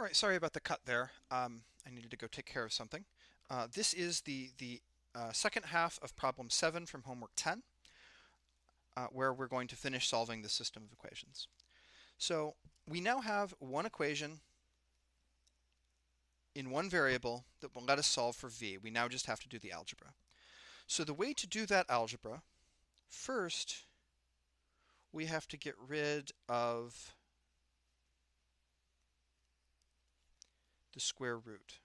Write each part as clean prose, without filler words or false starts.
All right, sorry about the cut there. I needed to go take care of something. This is the second half of problem 7 from homework 10, where we're going to finish solving the system of equations. So we now have one equation in one variable that will let us solve for v. We now just have to do the algebra. So the way to do that algebra, first we have to get rid of the square root.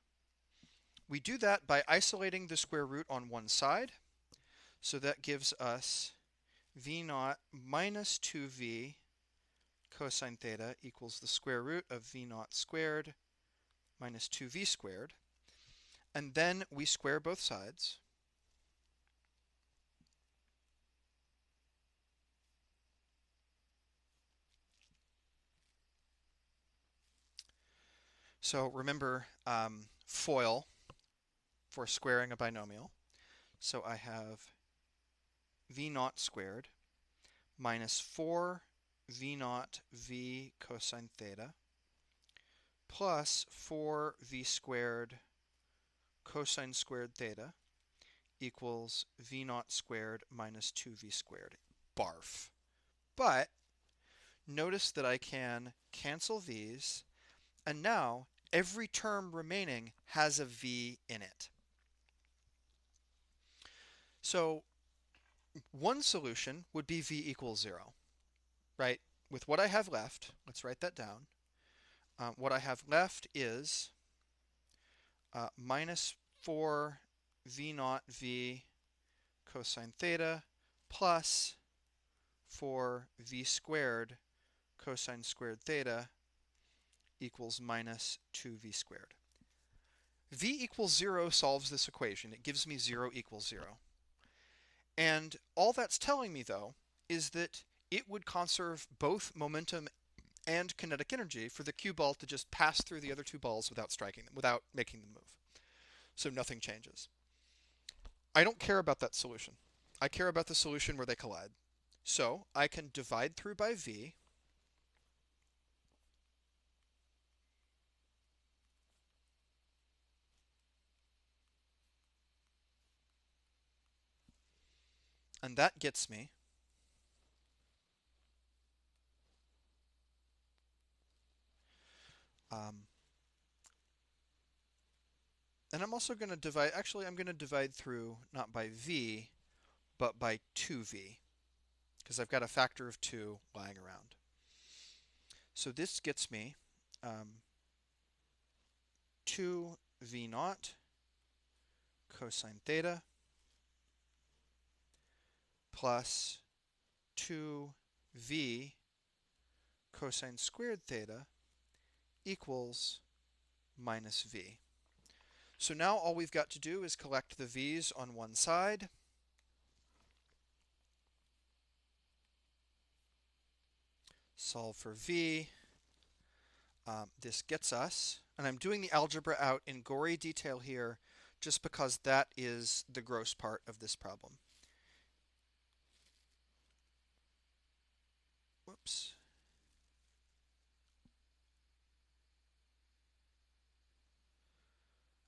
We do that by isolating the square root on one side. So that gives us v naught minus 2v cosine theta equals the square root of v naught squared minus 2v squared. And then we square both sides. So remember FOIL for squaring a binomial. So I have v naught squared minus 4 v naught v cosine theta plus 4v squared cosine squared theta equals v naught squared minus 2v squared. Barf. But notice that I can cancel these, and now every term remaining has a v in it. So one solution would be v equals 0, right? With what I have left, let's write that down. What I have left is minus 4 v naught v cosine theta plus 4 v squared cosine squared theta equals minus 2v squared. V equals 0 solves this equation. It gives me 0 equals 0. And all that's telling me, though, is that it would conserve both momentum and kinetic energy for the cue ball to just pass through the other two balls without striking them, without making them move. So nothing changes. I don't care about that solution. I care about the solution where they collide. So I can divide through by v. And that gets me and I'm also going to divide, actually I'm going to divide through not by v, but by 2v, because I've got a factor of 2 lying around. So this gets me 2v naught cosine theta plus 2v cosine squared theta equals minus v. So now all we've got to do is collect the v's on one side. Solve for v. This gets us, and I'm doing the algebra out in gory detail here just because that is the gross part of this problem. Whoops.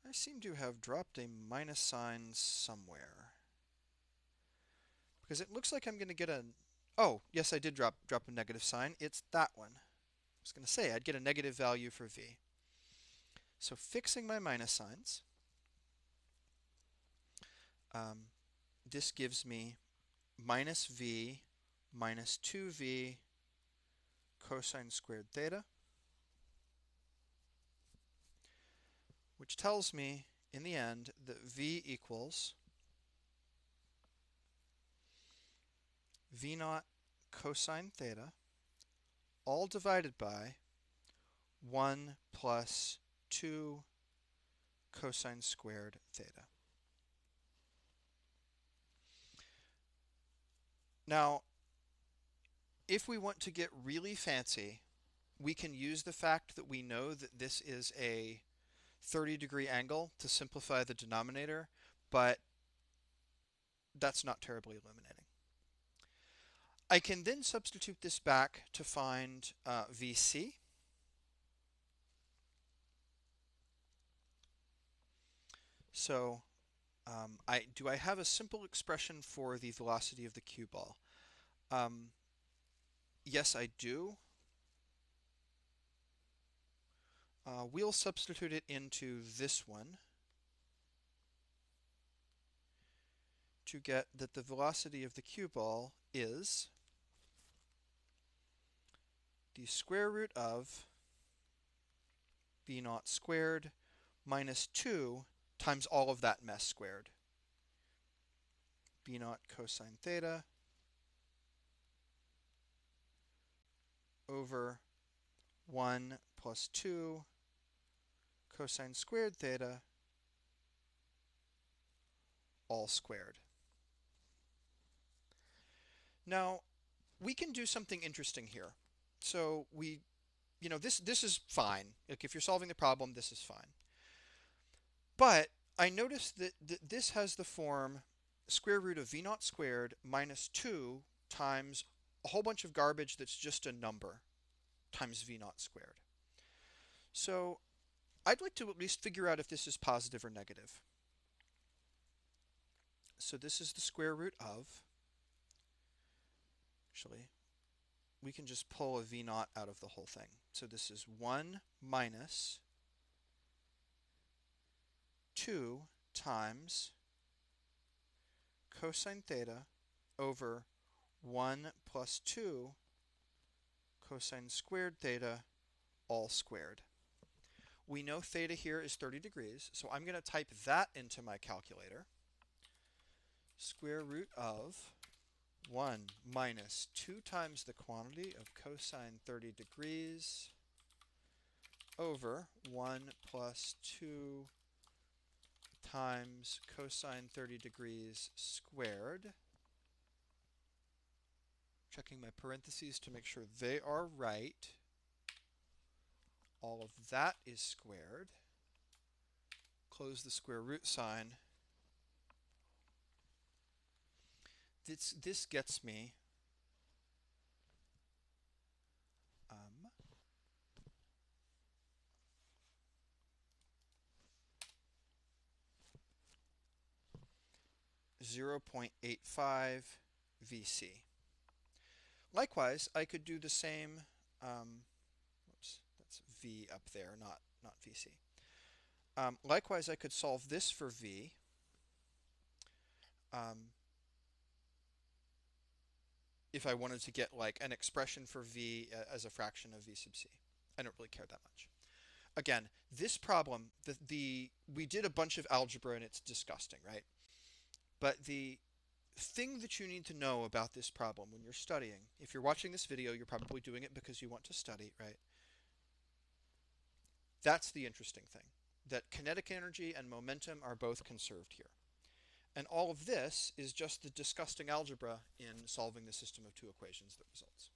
I seem to have dropped a minus sign somewhere. Because it looks like I'm going to get a... Oh, yes, I did drop a negative sign. It's that one. I was going to say I'd get a negative value for v. So fixing my minus signs, this gives me minus v minus 2v cosine squared theta, which tells me in the end that v equals v naught cosine theta all divided by 1 plus 2 cosine squared theta. Now, if we want to get really fancy, we can use the fact that we know that this is a 30-degree angle to simplify the denominator, but that's not terribly illuminating. I can then substitute this back to find VC. So do I have a simple expression for the velocity of the cue ball? Yes, I do. We'll substitute it into this one to get that the velocity of the cue ball is the square root of v naught squared minus 2 times all of that mess squared. V naught cosine theta over 1 plus 2 cosine squared theta all squared. Now, we can do something interesting here. So this is fine. Like if you're solving the problem, this is fine. But I noticed that this has the form square root of v naught squared minus 2 times a whole bunch of garbage that's just a number times v naught squared. So I'd like to at least figure out if this is positive or negative. So this is the square root of, actually, we can just pull a v naught out of the whole thing. So this is 1 minus 2 times cosine theta over 1 plus 2 cosine squared theta all squared. We know theta here is 30 degrees, so I'm going to type that into my calculator. Square root of 1 minus 2 times the quantity of cosine 30 degrees over 1 plus 2 times cosine 30 degrees squared. Checking my parentheses to make sure they are right. All of that is squared. Close the square root sign. This gets me 0.85 VC. Likewise, I could do the same, whoops, that's V up there, not VC. Likewise, I could solve this for V. If I wanted to get like an expression for V as a fraction of V sub C. I don't really care that much. Again, this problem, we did a bunch of algebra and it's disgusting, right? But the thing that you need to know about this problem when you're studying, if you're watching this video, you're probably doing it because you want to study, right? That's the interesting thing, that kinetic energy and momentum are both conserved here. And all of this is just the disgusting algebra in solving the system of two equations that results.